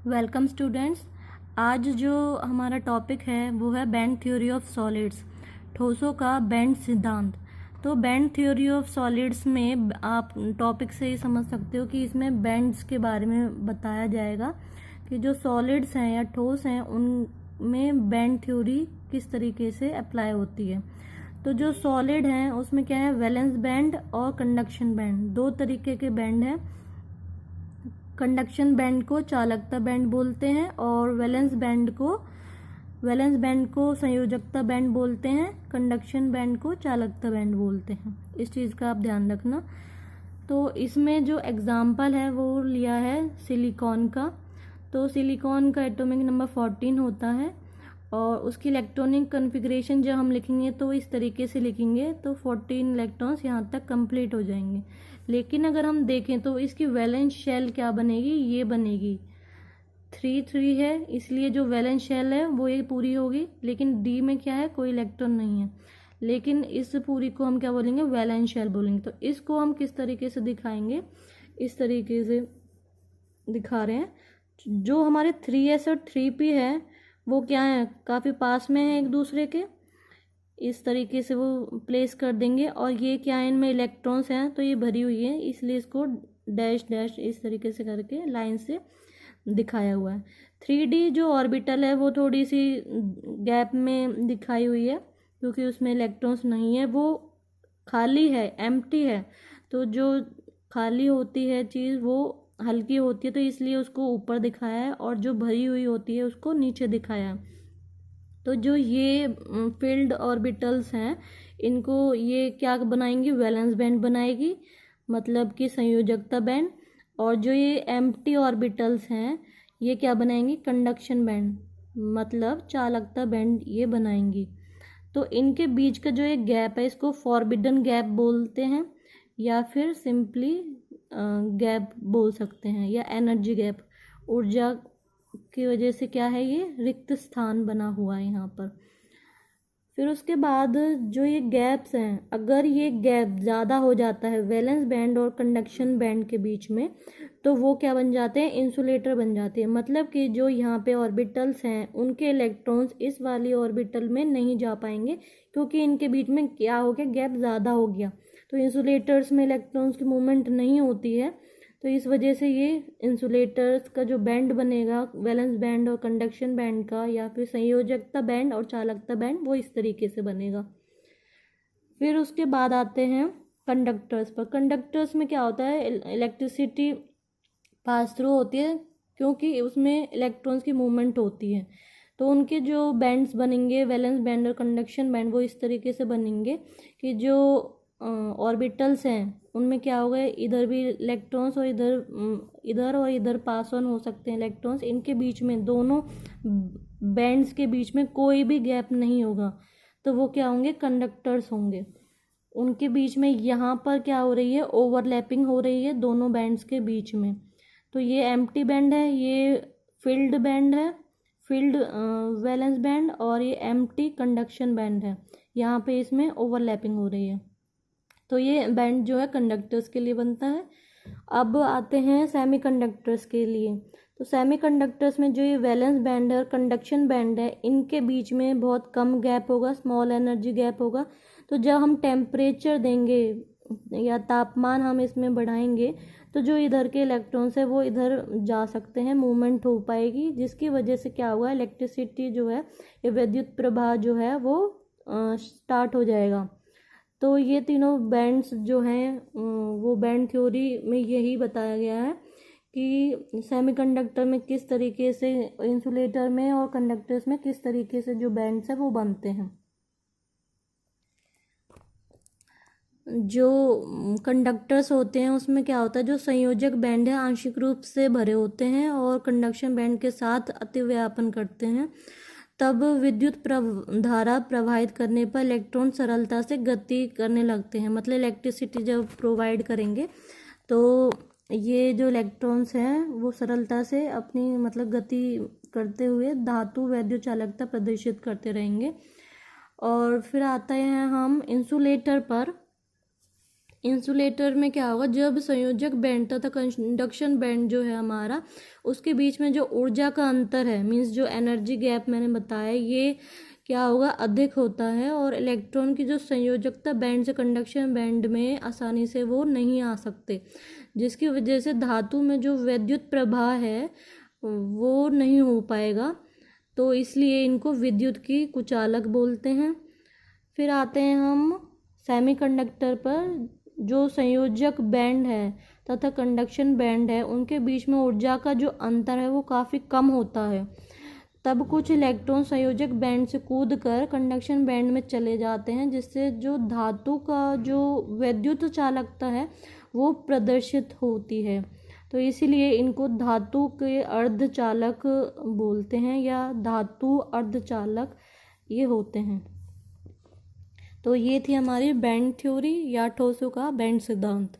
Welcome students. आज जो हमारा टॉपिक है वो है बैंड थ्योरी ऑफ सॉलिड्स, ठोसों का बैंड सिद्धांत। तो बैंड थ्योरी ऑफ सॉलिड्स में आप टॉपिक से ही समझ सकते हो कि इसमें बैंड्स के बारे में बताया जाएगा कि जो सॉलिड्स हैं या ठोस हैं उनमें बैंड थ्योरी किस तरीके से अप्लाई होती है। तो जो सॉलिड हैं उसमें क्या है, वैलेंस बैंड और कंडक्शन बैंड, दो तरीके के बैंड हैं। कंडक्शन बैंड को चालकता बैंड बोलते हैं और वैलेंस बैंड को संयोजकता बैंड बोलते हैं। कंडक्शन बैंड को चालकता बैंड बोलते हैं। इस चीज़ का आप ध्यान रखना। तो इसमें जो एग्जाम्पल है वो लिया है सिलिकॉन का। तो सिलिकॉन का एटॉमिक नंबर 14 होता है और उसकी इलेक्ट्रॉनिक कन्फिग्रेशन जब हम लिखेंगे तो इस तरीके से लिखेंगे, तो 14 इलेक्ट्रॉन्स यहाँ तक कंप्लीट हो जाएंगे। लेकिन अगर हम देखें तो इसकी वैलेंस शेल क्या बनेगी, ये बनेगी 3 है, इसलिए जो वैलेंस शेल है वो ये पूरी होगी। लेकिन डी में क्या है, कोई इलेक्ट्रॉन नहीं है, लेकिन इस पूरी को हम क्या बोलेंगे, वैलेंस शेल बोलेंगे। तो इसको हम किस तरीके से दिखाएंगे, इस तरीके से दिखा रहे हैं। जो हमारे 3s और 3p है वो क्या है, काफ़ी पास में है एक दूसरे के, इस तरीके से वो प्लेस कर देंगे। और ये क्या है, इनमें इलेक्ट्रॉन्स हैं तो ये भरी हुई है, इसलिए इसको डैश डैश इस तरीके से करके लाइन से दिखाया हुआ है। 3d जो ऑर्बिटल है वो थोड़ी सी गैप में दिखाई हुई है क्योंकि उसमें इलेक्ट्रॉन्स नहीं है, वो खाली है, एम्प्टी है। तो जो खाली होती है चीज़ वो हल्की होती है, तो इसलिए उसको ऊपर दिखाया है, और जो भरी हुई होती है उसको नीचे दिखाया है। तो जो ये फील्ड ऑर्बिटल्स हैं इनको ये क्या बनाएंगी, वैलेंस बैंड बनाएगी, मतलब कि संयोजकता बैंड। और जो ये एम्प्टी ऑर्बिटल्स हैं ये क्या बनाएंगी, कंडक्शन बैंड, मतलब चालकता बैंड ये बनाएंगी। तो इनके बीच का जो एक गैप है इसको फॉरबिडन गैप बोलते हैं, या फिर सिंपली गैप बोल सकते हैं, या एनर्जी गैप। ऊर्जा की वजह से क्या है, ये रिक्त स्थान बना हुआ है यहाँ पर। फिर उसके बाद जो ये गैप्स हैं, अगर ये गैप ज़्यादा हो जाता है वैलेंस बैंड और कंडक्शन बैंड के बीच में, तो वो क्या बन जाते हैं, इंसुलेटर बन जाते हैं। मतलब कि जो यहाँ पे ऑर्बिटल्स हैं उनके इलेक्ट्रॉन्स इस वाली ऑर्बिटल में नहीं जा पाएंगे क्योंकि इनके बीच में क्या हो गया, गैप ज़्यादा हो गया। तो इंसुलेटर्स में इलेक्ट्रॉन्स की मूवमेंट नहीं होती है, तो इस वजह से ये इंसुलेटर्स का जो बैंड बनेगा, वैलेंस बैंड और कंडक्शन बैंड का, या फिर संयोजकता बैंड और चालकता बैंड, वो इस तरीके से बनेगा। फिर उसके बाद आते हैं कंडक्टर्स पर। कंडक्टर्स में क्या होता है, इलेक्ट्रिसिटी पास थ्रू होती है क्योंकि उसमें इलेक्ट्रॉन्स की मूवमेंट होती है। तो उनके जो बैंड्स बनेंगे, वैलेंस बैंड और कंडक्शन बैंड, वो इस तरीके से बनेंगे कि जो ऑर्बिटल्स हैं उनमें क्या होगा, इधर भी इलेक्ट्रॉन्स और इधर पास ऑन हो सकते हैं इलेक्ट्रॉन्स। इनके बीच में, दोनों बैंड्स के बीच में कोई भी गैप नहीं होगा, तो वो क्या होंगे, कंडक्टर्स होंगे। उनके बीच में यहाँ पर क्या हो रही है, ओवरलैपिंग हो रही है दोनों बैंड्स के बीच में। तो ये एम्प्टी बैंड है, ये फिल्ड बैंड है, फील्ड वैलेंस बैंड, और ये एम्प्टी कंडक्शन बैंड है। यहाँ पे इसमें ओवरलैपिंग हो रही है, तो ये बैंड जो है कंडक्टर्स के लिए बनता है। अब आते हैं सेमीकंडक्टर्स के लिए। तो सेमीकंडक्टर्स में जो ये वैलेंस बैंड है और कंडक्शन बैंड है इनके बीच में बहुत कम गैप होगा, स्मॉल एनर्जी गैप होगा। तो जब हम टेम्परेचर देंगे या तापमान हम इसमें बढ़ाएंगे तो जो इधर के इलेक्ट्रॉन्स है वो इधर जा सकते हैं, मूवमेंट हो पाएगी, जिसकी वजह से क्या हुआ, इलेक्ट्रिसिटी जो है, ये विद्युत प्रवाह जो है वो स्टार्ट हो जाएगा। तो ये तीनों बैंड्स जो हैं वो बैंड थ्योरी में यही बताया गया है कि सेमीकंडक्टर में किस तरीके से, इंसुलेटर में और कंडक्टर्स में किस तरीके से जो बैंड्स हैं वो बनते हैं। जो कंडक्टर्स होते हैं उसमें क्या होता है, जो संयोजक बैंड है आंशिक रूप से भरे होते हैं और कंडक्शन बैंड के साथ अतिव्यापन करते हैं। तब विद्युत धारा प्रवाहित करने पर इलेक्ट्रॉन सरलता से गति करने लगते हैं। मतलब इलेक्ट्रिसिटी जब प्रोवाइड करेंगे तो ये जो इलेक्ट्रॉन्स हैं वो सरलता से अपनी मतलब गति करते हुए धातु वैद्युत चालकता प्रदर्शित करते रहेंगे। और फिर आते हैं हम इंसुलेटर पर। इंसुलेटर में क्या होगा, जब संयोजक बैंड तथा कंडक्शन बैंड जो है हमारा, उसके बीच में जो ऊर्जा का अंतर है, मीन्स जो एनर्जी गैप मैंने बताया, ये क्या होगा, अधिक होता है, और इलेक्ट्रॉन की जो संयोजकता बैंड से कंडक्शन बैंड में आसानी से वो नहीं आ सकते, जिसकी वजह से धातु में जो विद्युत प्रवाह है वो नहीं हो पाएगा, तो इसलिए इनको विद्युत की कुचालक बोलते हैं। फिर आते हैं हम सेमीकंडक्टर पर। जो संयोजक बैंड है तथा कंडक्शन बैंड है, उनके बीच में ऊर्जा का जो अंतर है वो काफ़ी कम होता है। तब कुछ इलेक्ट्रॉन संयोजक बैंड से कूदकर कंडक्शन बैंड में चले जाते हैं, जिससे जो धातु का जो विद्युत चालकता है वो प्रदर्शित होती है। तो इसीलिए इनको धातु के अर्धचालक बोलते हैं, या धातु अर्धचालक ये होते हैं। तो ये थी हमारी बैंड थ्योरी या ठोसों का बैंड सिद्धांत।